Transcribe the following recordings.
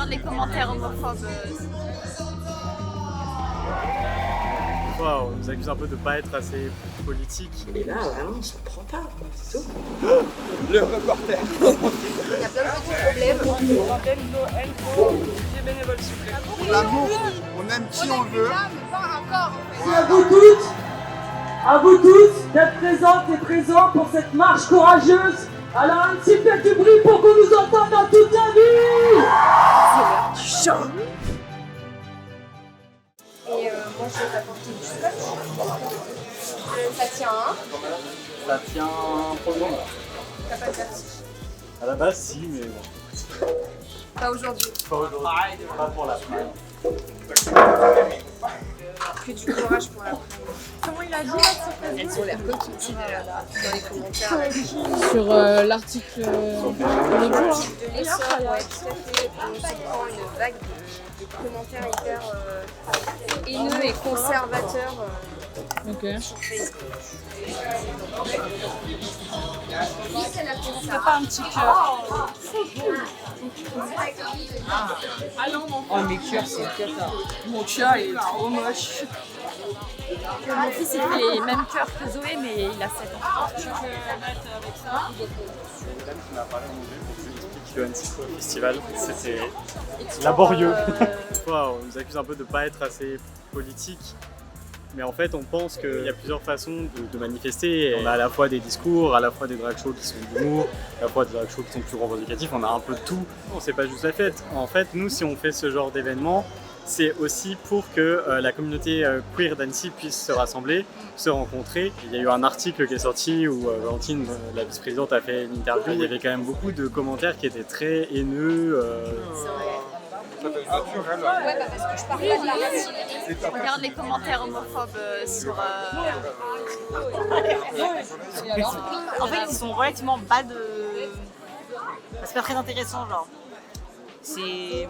regarde les commentaires homophobes. On nous accuse un peu de pas être assez politique. Et là, vraiment, ça prend pas, quoi, c'est tout. Le reporter. Il y a plein de petits problèmes. J'ai bénévole, s'il vous plaît. L'amour, on aime qui on veut. À vous tous d'être présentes et présents pour cette marche courageuse. Alors un petit peu de bruit pour qu'on nous entende dans toute la ville. C'est l'heure du chant. Et moi je vais t'apporter du scotch. Ça tient un. Ça tient pour le moment. T'as pas de vertige. À la base, si, mais bon. Pas aujourd'hui. Pas aujourd'hui. Pas pour la fin. Que du courage pour la Comment il a dit là? Elles ont l'air coquilles dans les commentaires. Sur l'article de l'autre jour. De l'essor, ouais, tout à fait. On se prend une vague de commentaires hyper haineux et conservateurs Ok. sur Facebook. C'est pas un petit cœur. Ah non, mon Oh, mes cœurs, c'est une cata. Mon chat il est trop moche. Mon fils il fait les mêmes cœurs que Zoé, mais il a 7 ans. Tu peux mettre avec ça. Une dame qui m'a parlé au début pour que je lui explique le Annecy Festival. C'était laborieux. On nous accuse un peu de pas être assez politique. Mais en fait, on pense qu'il y a plusieurs façons de manifester. On a à la fois des discours, à la fois des drag shows qui sont d'humour, à la fois des drag shows qui sont plus revendicatifs. On a un peu de tout. Non, c'est pas juste la fête. En fait, nous, si on fait ce genre d'événement, c'est aussi pour que la communauté queer d'Annecy puisse se rassembler, se rencontrer. Il y a eu un article qui est sorti où Valentine, la vice-présidente, a fait une interview. Il y avait quand même beaucoup de commentaires qui étaient très haineux. Ouais, bah parce que je parle pas de la racialité. Regarde les commentaires homophobes sur. En fait, ils sont relativement bas de. C'est pas très intéressant, genre. C'est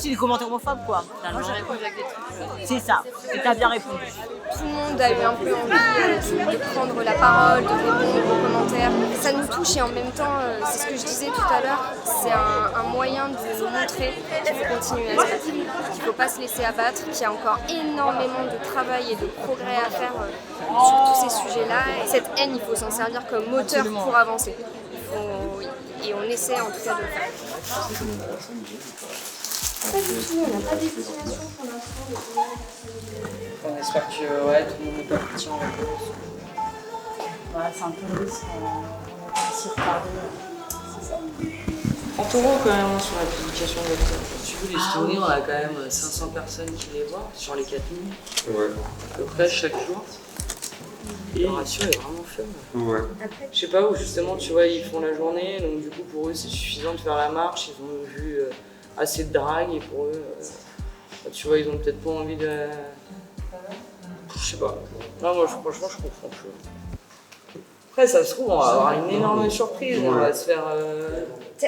des commentaires homophobes, quoi. Moi j'ai répondu avec des trucs. C'est ça, et t'as bien répondu. Tout le monde a eu un peu envie de prendre la parole, de répondre aux commentaires. Ça nous touche et en même temps, c'est ce que je disais tout à l'heure, c'est un moyen de nous montrer qu'il faut continuer à se battre, qu'il ne faut pas se laisser abattre, qu'il y a encore énormément de travail et de progrès à faire sur tous ces sujets-là. Et cette haine, il faut s'en servir comme moteur pour avancer. Et on essaie en tout cas de le faire. Pas du tout, on n'a pas d'estimation pour l'instant. On espère que tout le monde n'est pas parti en vacances. Ouais, c'est un peu le risque. On va s'y retarder. C'est ça. 30 € quand même sur la publication de votre. Tu vois, les stories, on a quand même 500 personnes qui les voient sur les 4000. Ouais. À peu près chaque jour. Et le ratio est vraiment faible. Ouais. Je sais pas où justement, tu vois, ils font la journée, donc du coup pour eux c'est suffisant de faire la marche, ils ont vu assez de drague et pour eux, tu vois, ils ont peut-être pas envie de... Je sais pas. Non, moi franchement je comprends plus. Après ça se trouve, on va avoir une énorme surprise, on va se faire...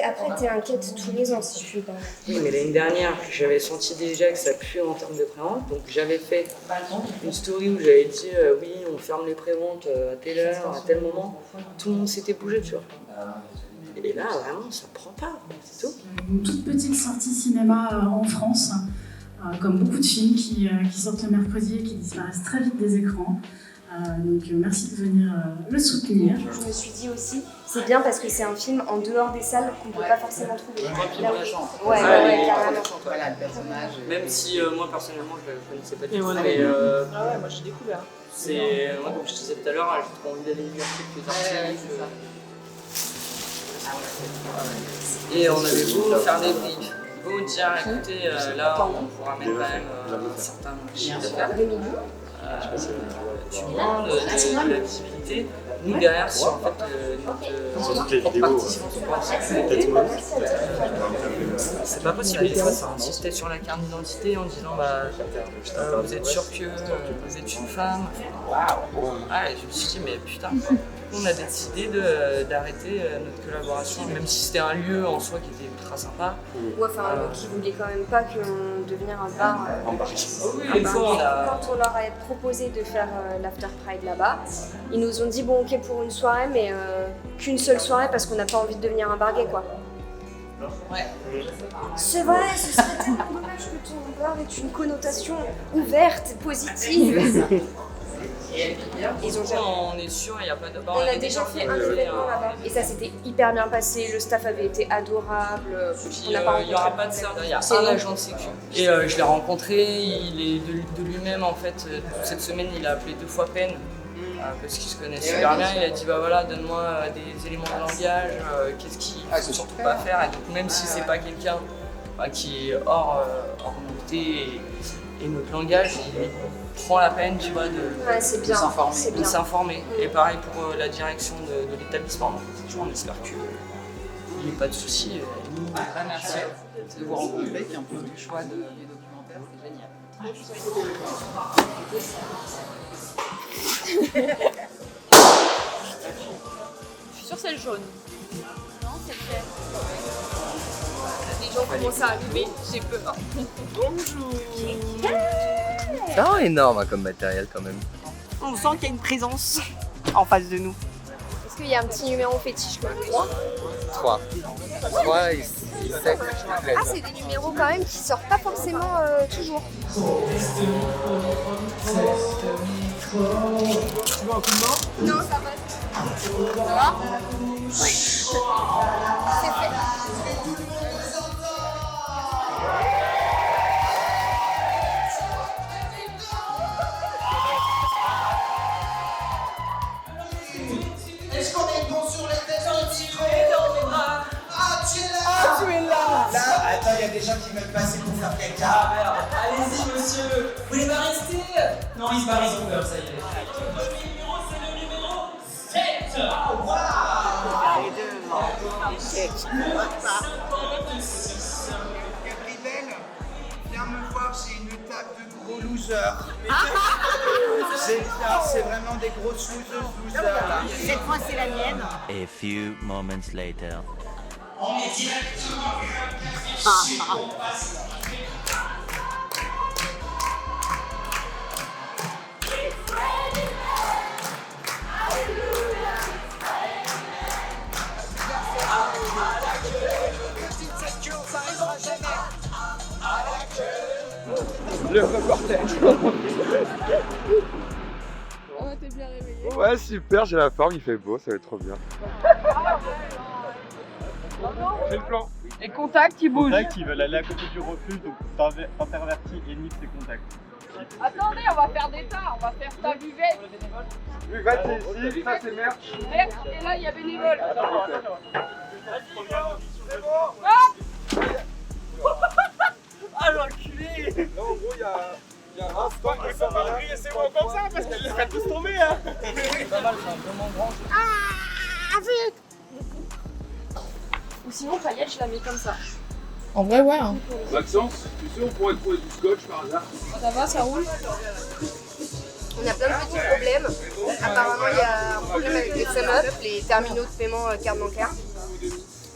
Après, t'es inquiète tous les ans si je suis pas. Oui, mais l'année dernière, j'avais senti déjà que ça puait en termes de prévente, donc j'avais fait une story où j'avais dit oui, on ferme les préventes à telle heure, à tel moment. Tout le monde s'était bougé, tu vois. Et là, vraiment, ça prend pas, c'est tout. Une toute petite sortie cinéma en France, comme beaucoup de films qui sortent le mercredi et qui disparaissent très vite des écrans. Donc merci de venir le soutenir. Je me suis dit aussi, c'est bien parce que c'est un film en dehors des salles qu'on ne peut pas forcément trouver. Là où... Ouais, carrément. Voilà, le personnage. Même si moi personnellement je ne le connaissais pas du tout. Mais ah ouais, moi j'ai découvert. C'est moi comme je te disais tout à l'heure, j'ai trop envie d'aller lire quelques articles. Et on avait beau faire des briefs, beau dire écoutez là on pourra mettre quand même un certain chiffre d'affaires. Tu prends de la visibilité. Nous derrière sur en fait notre participation. C'est pas possible, des fois ça insistait sur la carte d'identité en disant vous êtes sûr que vous êtes une femme. Ouais, je me suis dit mais putain, on a décidé d'arrêter notre collaboration, même si c'était un lieu en soi qui était ultra sympa. Ouais, enfin, qui voulaient quand même pas qu'on devienne un bar. Oui, une fois Quand on leur a proposé de faire l'After Pride là-bas, ils nous ont dit bon ok pour une soirée, mais qu'une seule soirée parce qu'on n'a pas envie de devenir un bar gay quoi. Ouais. C'est vrai, ce serait tellement dommage que ton bar ait une connotation ouverte, positive. Ils ont jamais. On est sûr, il n'y a pas de bar. On a déjà fait un événement là-bas et ça s'était hyper bien passé. Le staff avait été adorable. On n'a pas Il n'y aura pas de serveur, il y a un agent de sécu. Et je l'ai rencontré, il est de lui-même en fait. Cette semaine, il a appelé 2 fois peine. Parce qu'il se connaît super bien, il a dit bah voilà, donne-moi des éléments de langage, qu'est-ce qu'il faut surtout pas faire. Et donc même si c'est pas quelqu'un qui est hors montée et notre langage, il prend la peine, tu vois, de s'informer. Et pareil pour la direction de l'établissement. Donc on espère qu'il n'y ait pas de soucis. Nous, merci de vous rencontrer, puis un peu du choix des documentaires, c'est génial. Je suis sûre que c'est le jaune. Non, c'est lequel? Les gens commencent à arriver, j'ai peur. Bonjour. C'est vraiment énorme comme matériel quand même. On sent qu'il y a une présence en face de nous. Est-ce qu'il y a un petit numéro fétiche quand même? 3 et 7. Ah, c'est des numéros quand même qui sortent pas forcément toujours. Tu veux un coup de main? Non, ça va. Ça va? Oui. C'est fait. Est-ce qu'on est bon sur les tests de micro? Ah, tu es là! Ah, tu es là! Là, attends, il y a des gens qui veulent passer pour faire caca. Ah merde, allez-y monsieur, vous voulez pas rester? Non, ils se barrent, ils ont peur, ça y est. Le numéro, c'est le numéro 7! Gabriel, viens me voir, j'ai une table de gros losers. C'est vraiment des grosses losers là. Cette fois, c'est la mienne. A few moments later. On est directement Le reportage. T'es bien réveillé? Ouais, super, j'ai la forme, il fait beau, ça va être trop bien. J'ai le plan. Et contact, il bouge. Contact, ils veulent aller à côté du refuge, donc interverti et nique ses contacts. Attendez, on va faire des tas, on va faire ta buvette. Buvette, c'est ici, ça c'est merch. Et là, il y a bénévole. C'est bon. Ah l'enculé! Là, en gros, il y a un stand qui s'en va là. C'est bon comme ça, parce qu'ils les font tous tomber, hein. C'est pas mal, c'est un peu moins grand. Ah, vite! Ou sinon, paillette, je la mets comme ça. En vrai, ouais. Hein. Maxence, tu sais, on pourrait trouver du scotch par hasard. Ça va, ça roule? On a plein de petits problèmes. Apparemment, il y a un problème avec les sum-up, les terminaux de paiement carte bancaire.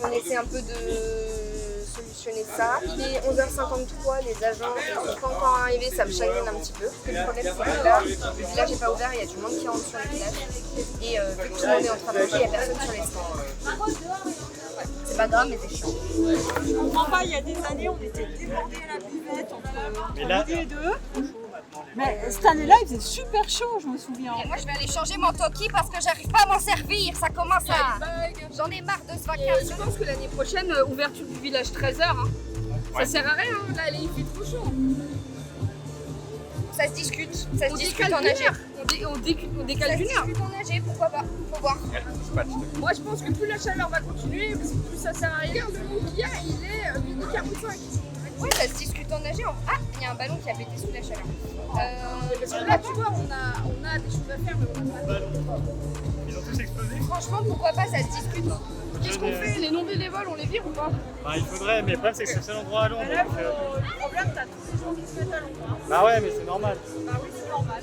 On essaie un peu de solutionner ça. Il est 11h53, les agents ne sont pas encore arrivés, ça me chagrine un petit peu. Parce que le problème, c'est que là, le village n'est pas ouvert, il y a du monde qui rentre sur le village. Et vu que tout le monde est en train de manger, il n'y a personne sur les stands. C'est pas grave, mais c'est chiant. Je comprends pas, il y a des années, on était débordés à la buvette entre midi et deux. Mais cette année-là, il faisait super chaud, je me souviens. Et moi, je vais aller changer mon toki parce que j'arrive pas à m'en servir. Ça commence à... J'en ai marre de ce vacarme. Je pense que l'année prochaine, ouverture du village 13h. Hein. Ça sert à rien, là, il fait trop chaud. Ça se discute. Ça se discute en AG. On décale d'une heure. Ça se discute en AG, pourquoi pas? Faut voir. Moi, je pense que plus la chaleur va continuer, plus ça sert à rien. Le mot qu'il y a, il est mini 45. Ouais, ça se discute en AG. Ah, il y a un ballon qui a pété sous la chaleur. Parce que là, tu vois, on a des choses à faire, mais on n'a pas. Ils ont tous explosé. Franchement, pourquoi pas, ça se discute. Qu'est-ce qu'on fait? Les non-bénévoles, on les vire ou pas? Bah, il faudrait, mais le problème c'est que c'est le seul endroit à Londres. Là, donc, le problème, t'as tous les gens qui se mettent à l'ombre. Bah ouais, mais c'est normal. Bah oui, c'est normal.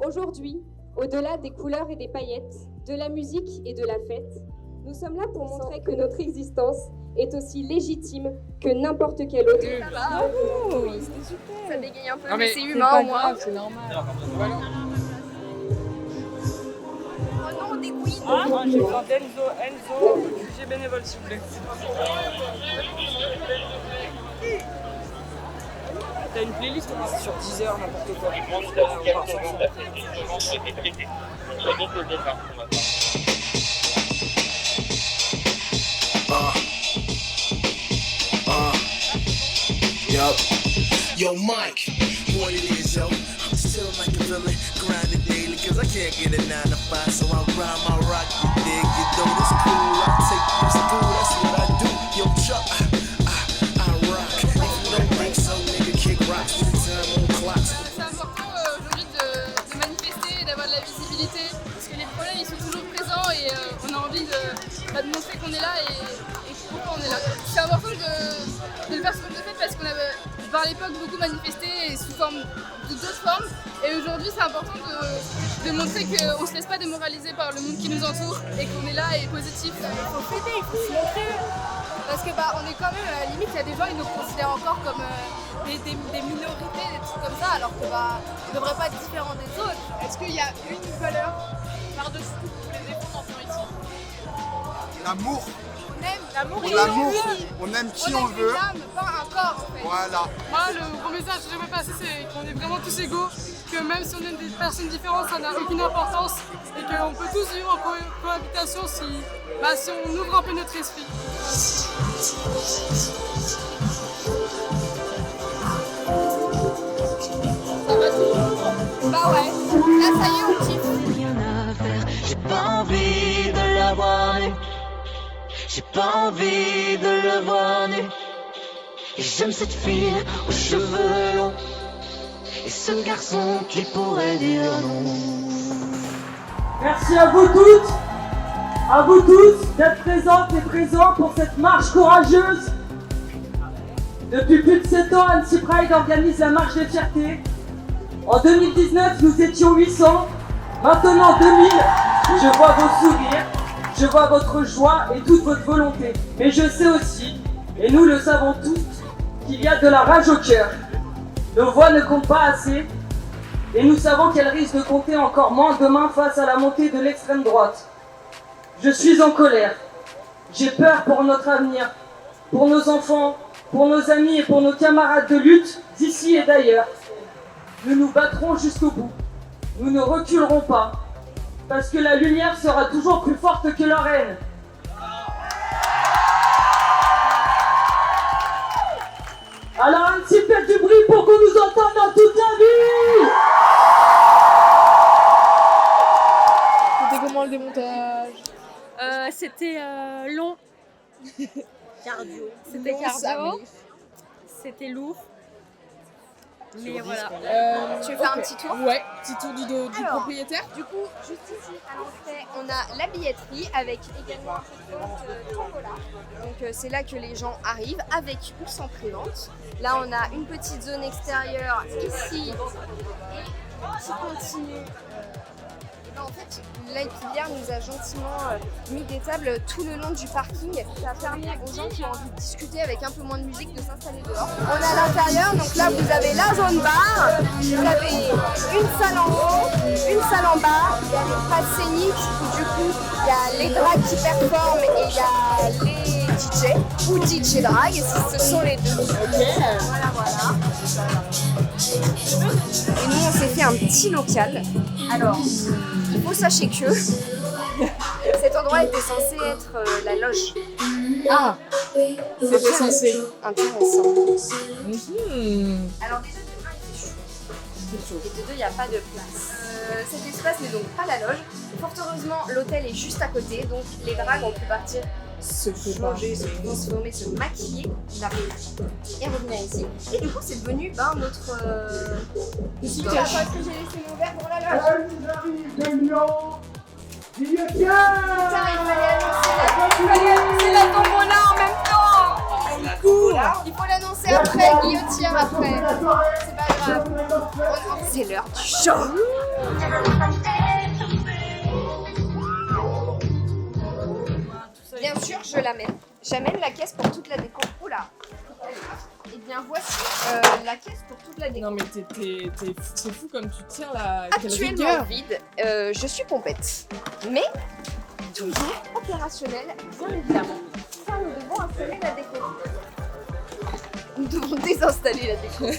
Aujourd'hui, au-delà des couleurs et des paillettes, de la musique et de la fête, nous sommes là pour montrer que notre existence est aussi légitime que n'importe quelle autre. Oui, ça bégaye un peu, mais c'est humain au moins. C'est normal. des queens. J'ai besoin d'Enzo, QG bénévole s'il vous plaît. T'as une playlist sur 10 heures, n'importe quoi. Yo, Mike, what it is, yo? I'm still like a villain, grinding daily, cause I can't get a 9 to 5, so I grind my rock, you dig, you know it's cool, I take you to school, that's what I do, yo, Chuck, I rock, if you don't think so, nigga, kick rocks, with the time on clocks. C'est important aujourd'hui de manifester et d'avoir de la visibilité, parce que les problèmes ils sont toujours présents et on a envie de montrer qu'on est là et pourquoi on est là. C'est important de le faire sur le fait parce qu'on avait par l'époque beaucoup manifesté sous forme d'autres formes et aujourd'hui c'est important de montrer qu'on ne se laisse pas démoraliser par le monde qui nous entoure et qu'on est là et positif. Il faut fêter, il faut se montrer parce que on est quand même, à la limite il y a des gens qui nous considèrent encore comme des minorités, des trucs comme ça alors que on ne devrait pas être différent des autres. Est-ce qu'il y a une valeur par-dessus tout pour les défendre en temps ici? L'amour. L'amour et l'amour, on aime qui on veut. Pas un corps en fait. Voilà. Moi, le gros message que j'aimerais passer, c'est qu'on est vraiment tous égaux, que même si on est des personnes différentes, ça n'a aucune importance et qu'on peut tous vivre en cohabitation si on ouvre un peu notre esprit. Bah ouais, là ça y est, on kiffe. J'ai pas envie de la voir nue. J'ai pas envie de le voir nu. Et j'aime cette fille aux cheveux longs et ce garçon qui pourrait dire non. Merci à vous tous d'être présentes et présents pour cette marche courageuse. Depuis plus de 7 ans, Annecy Pride organise la marche des fiertés. En 2019, nous étions 800. Maintenant 2000, je vois vos sourires. Je vois votre joie et toute votre volonté. Mais je sais aussi, et nous le savons tous, qu'il y a de la rage au cœur. Nos voix ne comptent pas assez, et nous savons qu'elles risquent de compter encore moins demain face à la montée de l'extrême droite. Je suis en colère. J'ai peur pour notre avenir, pour nos enfants, pour nos amis et pour nos camarades de lutte d'ici et d'ailleurs. Nous nous battrons jusqu'au bout. Nous ne reculerons pas. Parce que la lumière sera toujours plus forte que leur haine. Alors un petit peu du bruit pour qu'on nous entende dans toute la ville. C'était comment le démontage? C'était long. Cardio. C'était cardio. C'était lourd. Mais voilà. Tu veux faire un petit tour? Ouais, petit tour du propriétaire. Du coup, juste ici à l'entrée, on a la billetterie avec également une vente tombola. Donc c'est là que les gens arrivent avec ou sans pré-vente. Là, on a une petite zone extérieure ici et qui continue. En fait, l'Aipilière nous a gentiment mis des tables tout le long du parking. Ça permet aux gens qui ont envie de discuter avec un peu moins de musique de s'installer dehors. On est à l'intérieur, donc là vous avez la zone bar, vous avez une salle en haut, une salle en bas, il y a l'espace scénique où du coup il y a les drags qui performent et il y a les DJ ou DJ drag, ce sont les deux. Voilà. Et nous on s'est fait un petit local. Alors, il faut sachez que cet endroit était censé être la loge. Ah, c'était censé. Intéressant. Alors déjà de 1, il fait chaud. Et de 2, il n'y a pas de place. Cet espace n'est donc pas la loge. Fort heureusement, l'hôtel est juste à côté, donc les drags ont pu partir se changer, se transformer, se maquiller, et revenir ici. Et du coup, c'est devenu notre... Ici, est-ce que j'ai laissé mon verre pour la loge? Putain, il fallait annoncer la tombola en même temps. Il faut l'annoncer après, guillotière après. C'est pas grave. C'est l'heure du show. Bien sûr, je l'amène. J'amène la caisse pour toute la déco. Oula. Et bien, voici la caisse pour toute la déco. Non mais c'est fou comme tu tiens la Actuellement vide, je suis pompette, mais toujours opérationnelle, bien évidemment. Ça, nous devons installer la déco. Nous devons désinstaller la déco.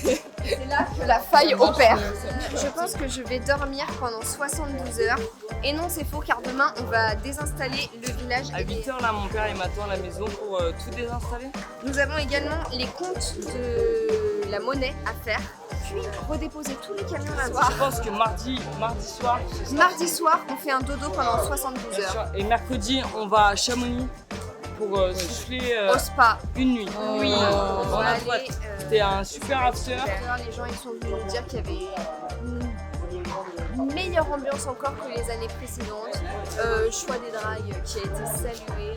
C'est là que la faille opère. Je pense que je vais dormir pendant 72 heures. Et non, c'est faux, car demain, on va désinstaller le village. À 8h, là, mon père il m'attend à la maison pour tout désinstaller. Nous avons également les comptes de la monnaie à faire, puis redéposer tous les camions là soir. Je pense que mardi soir... Mardi soir, on fait un dodo pendant 72 heures. Et mercredi, on va à Chamonix pour souffler au spa. Une nuit. Oui, on va aller... C'était un super after. Les gens ils sont venus nous dire qu'il y avait une meilleure ambiance encore que les années précédentes. Choix des dragues qui a été salué.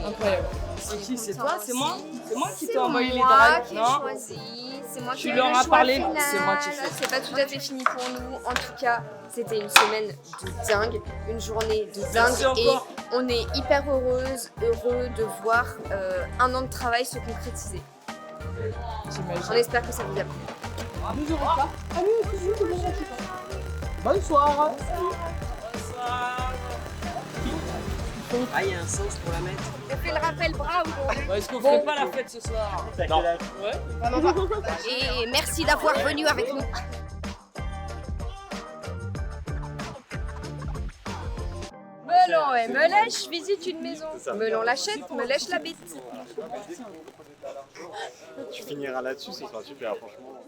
Incroyable. C'est qui? C'est toi? C'est moi? C'est moi qui t'ai envoyé les dragues? dragues? C'est moi qui ai choisi. C'est moi qui ai Tu leur as parlé? C'est moi qui ai fait. C'est pas tout à fait fini pour nous. En tout cas, c'était une semaine de dingue, une journée de dingue. Et on est hyper heureux de voir un an de travail se concrétiser. On espère que ça vous a plu. Nous aurons pas. Bonsoir. Bonsoir. Ah, il y a un sens pour la mettre. On fait le rappel bras aujourd'hui. Est-ce qu'on ferait pas la fête ce soir? Non. Ouais. Vraiment pas. Et merci d'avoir venu avec nous. Melon et Melèche visite une maison. Melon l'achète, Melèche l'habite. Tu finiras là-dessus, ce sera super, franchement.